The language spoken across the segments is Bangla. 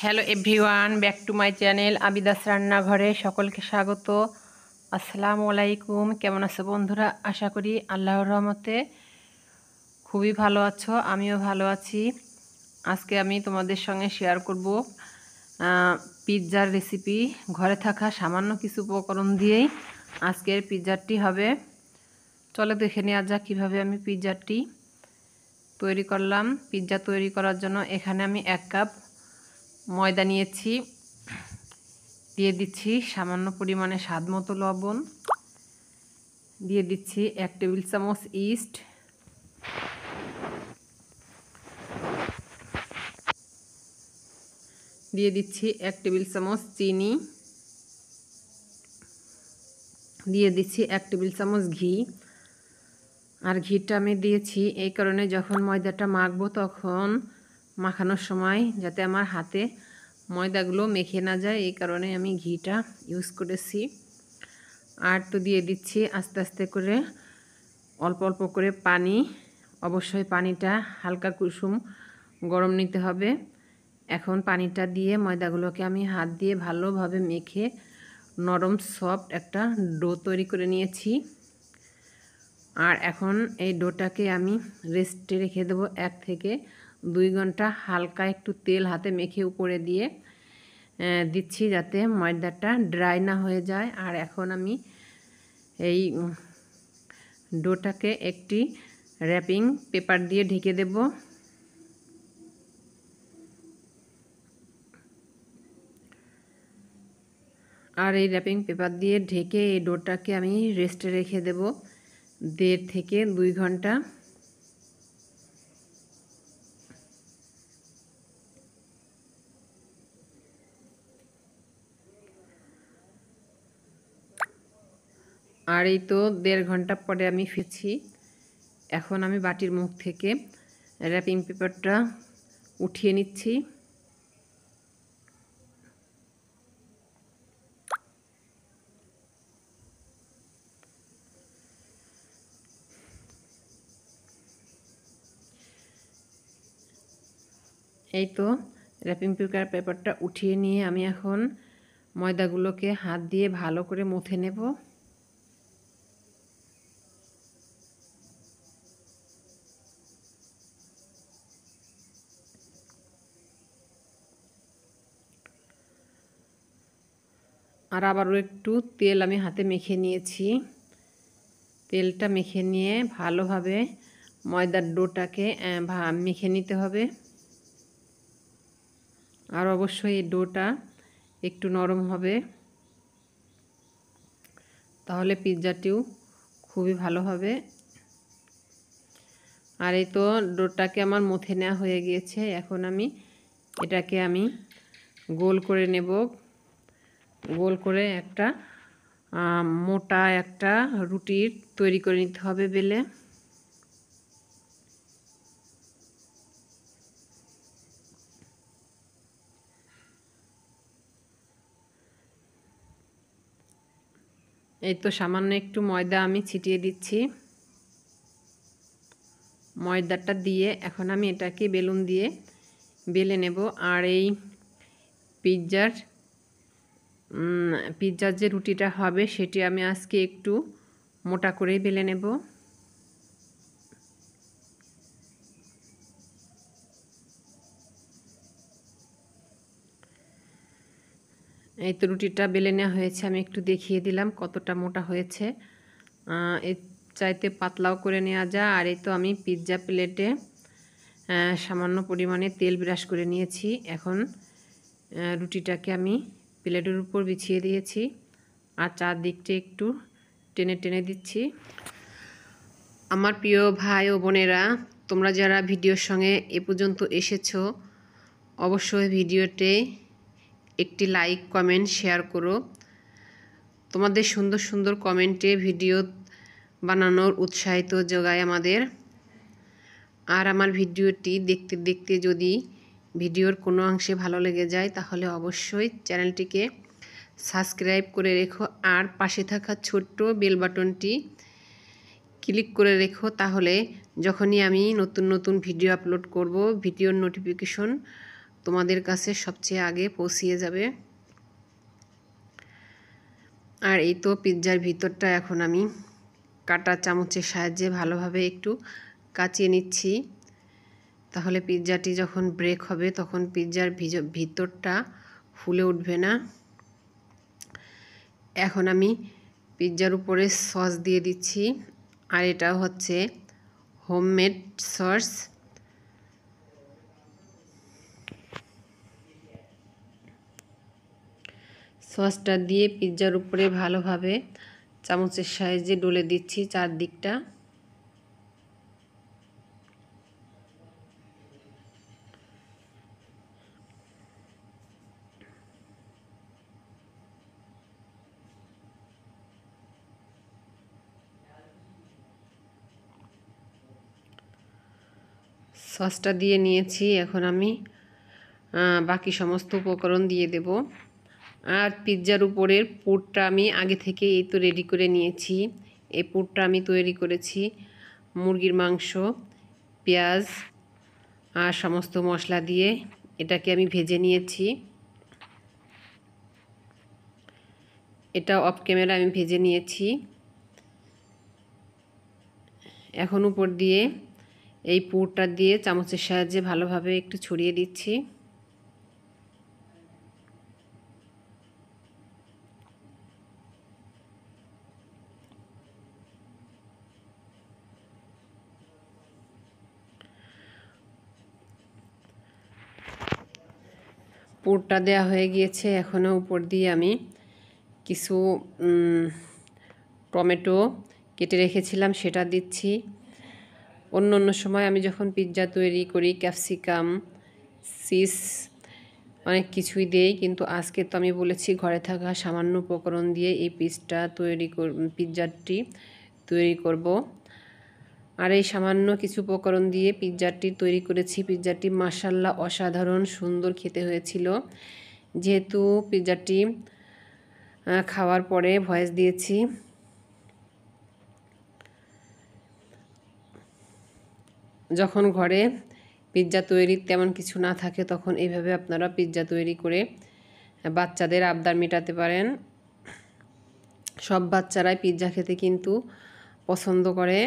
Hello everyone, back to my channel Abida's রান্নাঘরে সকলকে স্বাগত। আসসালামু আলাইকুম। কেমন আছো বন্ধুরা? আশা করি আল্লাহর রহমতে খুবই ভালো আছো, আমিও ভালো আছি। আজকে আমি তোমাদের সঙ্গে শেয়ার করব পিৎজার রেসিপি। ঘরে থাকা সামান্য কিছু উপকরণ দিয়েই আজকের পিৎজাটি হবে। চলো দেখে নেওয়া যাক কীভাবে আমি পিৎজাটি তৈরি করলাম। পিৎজা তৈরি করার জন্য এখানে আমি 1 কাপ ময়দা নিয়েছি, দিয়ে দিচ্ছি সামান্য পরিমাণে স্বাদ মতো লবণ, দিয়ে দিচ্ছি 1 টেবিল চামচ ইস্ট, দিয়ে দিচ্ছি 1 টেবিল চামচ চিনি, দিয়ে দিচ্ছি 1 টেবিল চামচ ঘি। আর ঘিটা আমি দিয়েছি এই কারণে, যখন ময়দাটা মাখবো তখন মাখানোর সময় যাতে আমার হাতে ময়দাগুলো মেখে না যায়, এই কারণে আমি ঘিটা ইউজ করেছি। আর তো দিয়ে দিচ্ছি আস্তে আস্তে করে অল্প অল্প করে পানি। অবশ্যই পানিটা হালকা কুসুম গরম নিতে হবে। এখন পানিটা দিয়ে ময়দাগুলোকে আমি হাত দিয়ে ভালোভাবে মেখে নরম সফট একটা ডো তৈরি করে নিয়েছি। আর এখন এই ডোটাকে আমি রেস্টে রেখে দেবো 1 থেকে 2 ঘন্টা। হালকা একটু তেল হাতে মেখে উপরে দিয়ে দিচ্ছি যাতে ময়দাটা ড্রাই না হয়ে যায়। আর এখন আমি এই ডোটাকে একটি র্যাপিং পেপার দিয়ে ঢেকে দেব। আর এই র্যাপিং পেপার দিয়ে ঢেকে এই ডোটাকে আমি রেস্টে রেখে দেব 1.5 থেকে 2 ঘন্টা। আর এই তো 1.5 ঘন্টা পরে আমি ফিরছি। এখন আমি বাটির মুখ থেকে র্যাপিং পেপারটা উঠিয়ে নিচ্ছি। এই তো র্যাপিং পেপারটা উঠিয়ে নিয়ে আমি এখন ময়দাগুলোকে হাত দিয়ে ভালো করে মুথে নেব। আর আবারও একটু তেল আমি হাতে মেখে নিয়েছি। তেলটা মেখে নিয়ে ভালোভাবে ময়দার ডোটাকে মেখে নিতে হবে। আর অবশ্যই এই ডোটা একটু নরম হবে, তাহলে পিৎজাটিও খুবই ভালো হবে। আর এই তো ডোটাকে আমার মুথে নেওয়া হয়ে গিয়েছে। এখন আমি এটাকে গোল করে নেব। গোল করে একটা মোটা একটা রুটির তৈরি করে নিতে হবে বেলে। এই তো সামান্য একটু ময়দা আমি ছিটিয়ে দিচ্ছি। ময়দাটা দিয়ে এখন আমি এটাকে বেলুন দিয়ে বেলে নেব। আর এই পিৎজার যে রুটিটা হবে সেটি আমি আজকে একটু মোটা করেই বেলে নেব। এই তো রুটিটা বেলে নেওয়া হয়েছে, আমি একটু দেখিয়ে দিলাম কতটা মোটা হয়েছে। এর চাইতে পাতলাও করে নেওয়া যায়। আর এই তো আমি পিৎজা প্লেটে সামান্য পরিমাণে তেল ব্রাশ করে নিয়েছি। এখন রুটিটাকে আমি প্লেটের উপর বিছিয়ে দিয়েছি আর চারদিকটা একটু টেনে টেনে দিচ্ছি। আমার প্রিয় ভাই ও বোনেরা, তোমরা যারা ভিডিওর সঙ্গে এ পর্যন্ত এসেছো, অবশ্যই ভিডিওতে একটি লাইক, কমেন্ট, শেয়ার করো। তোমাদের সুন্দর সুন্দর কমেন্টে ভিডিও বানানোর উৎসাহিত যোগায় আমাদের। আর আমার ভিডিওটি দেখতে দেখতে যদি ভিডিওর কোনো অংশে ভালো লেগে যায় তাহলে অবশ্যই চ্যানেলটিকে সাবস্ক্রাইব করে রেখো আর পাশে থাকা ছোট্ট বেল বাটনটি ক্লিক করে রেখো। তাহলে যখনই আমি নতুন নতুন ভিডিও আপলোড করব ভিডিওর নোটিফিকেশন তোমাদের কাছে সবচেয়ে আগে পৌঁছিয়ে যাবে। আর এই তো পিৎজার ভিতরটা এখন আমি কাঁটা চামচের সাহায্যে ভালোভাবে একটু কাচিয়ে নিচ্ছি, তাহলে পিৎজাটি যখন ব্রেক হবে তখন পিৎজার ভিতরটা ফুলে উঠবে না। এখন আমি পিৎজার উপরে সস দিয়ে দিচ্ছি, আর এটা হচ্ছে হোমমেড সস। সসটা দিয়ে পিৎজার উপরে ভালোভাবে চামচের সাহায্যে ডলে দিচ্ছি চারদিকটা। সসটা দিয়ে নিয়েছি, এখন আমি বাকি সমস্ত উপকরণ দিয়ে দেব। আর পিৎজার উপরের পুরটা আমি আগে থেকে এই তো রেডি করে নিয়েছি। এই পুরটা আমি তৈরি করেছি মুরগির মাংস, পেঁয়াজ আর সমস্ত মশলা দিয়ে। এটাকে আমি ভেজে নিয়েছি, এটা অফ ক্যামেরা আমি ভেজে নিয়েছি। এখন উপর দিয়ে এই পুরটা দিয়ে চামচের সাহায্যে ভালোভাবে একটু ছড়িয়ে দিচ্ছি। পুরটা দেওয়া হয়ে গিয়েছে, এখনও উপর দিয়ে আমি কিছু টমেটো কেটে রেখেছিলাম সেটা দিচ্ছি। অন্য অন্য সময় আমি যখন পিৎজা তৈরি করি ক্যাপসিকাম, চিজ অনেক কিছুই দেই, কিন্তু আজকে তো আমি বলেছি ঘরে থাকা সামান্য উপকরণ দিয়ে এই পিৎজাটি তৈরি করব। আর এই সামান্য কিছু উপকরণ দিয়ে পিৎজাটি তৈরি করেছি। পিৎজাটি মাশাআল্লাহ অসাধারণ সুন্দর খেতে হয়েছিল। যেহেতু পিৎজাটি খাওয়ার পরে ভয়েস দিয়েছি, যখন ঘরে পিৎজা তৈরির তেমন কিছু না থাকে তখন এইভাবে আপনারা পিৎজা তৈরি করে বাচ্চাদের আবদার মেটাতে পারেন। সব বাচ্চারাই পিৎজা খেতে কিন্তু পছন্দ করে,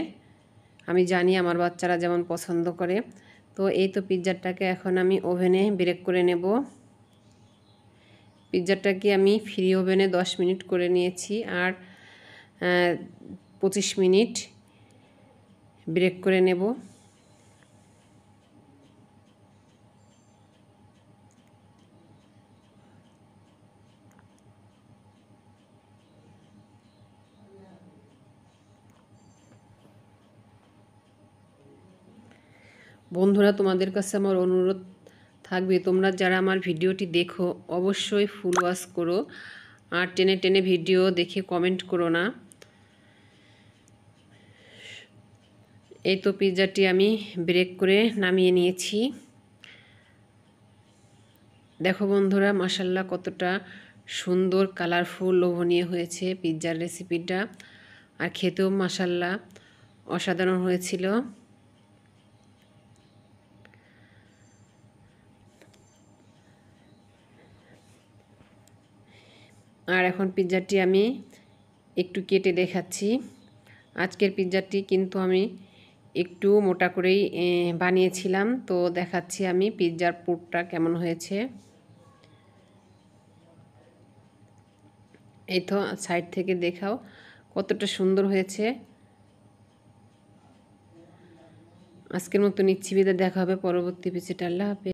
আমি জানি আমার বাচ্চারা যেমন পছন্দ করে। তো এই তো পিৎজাটাকে এখন আমি ওভেনে বেক করে নেব। পিৎজাটাকে আমি ফ্রি ওভেনে 10 মিনিট করে নিয়েছি, আর 25 মিনিট ব্রেক করে নেব। বন্ধুরা, তোমাদের কাছে আমার অনুরোধ থাকবে, তোমরা যারা আমার ভিডিওটি দেখো অবশ্যই ফুল ওয়াচ করো, আর টেনে টেনে ভিডিও দেখে কমেন্ট করো না। এই তো পিৎজাটি আমি ব্রেক করে নামিয়ে নিয়েছি। দেখো বন্ধুরা, মাশাআল্লাহ কতটা সুন্দর কালারফুল লোভনীয় হয়েছে পিৎজার রেসিপিটা, আর খেতেও মাশাআল্লাহ অসাধারণ হয়েছিল। আর এখন পিৎজাটি আমি একটু কেটে দেখাচ্ছি। আজকের পিৎজাটি কিন্তু আমি একটু মোটা করেই বানিয়েছিলাম, তো দেখাচ্ছি আমি পিৎজার পুরটা কেমন হয়েছে। এই তো সাইড থেকে দেখাও কতটা সুন্দর হয়েছে। আজকের মতো নিচ্ছি বিদায়, দেখা হবে পরবর্তী এপিসোডে। আল্লাহ হাফেজ।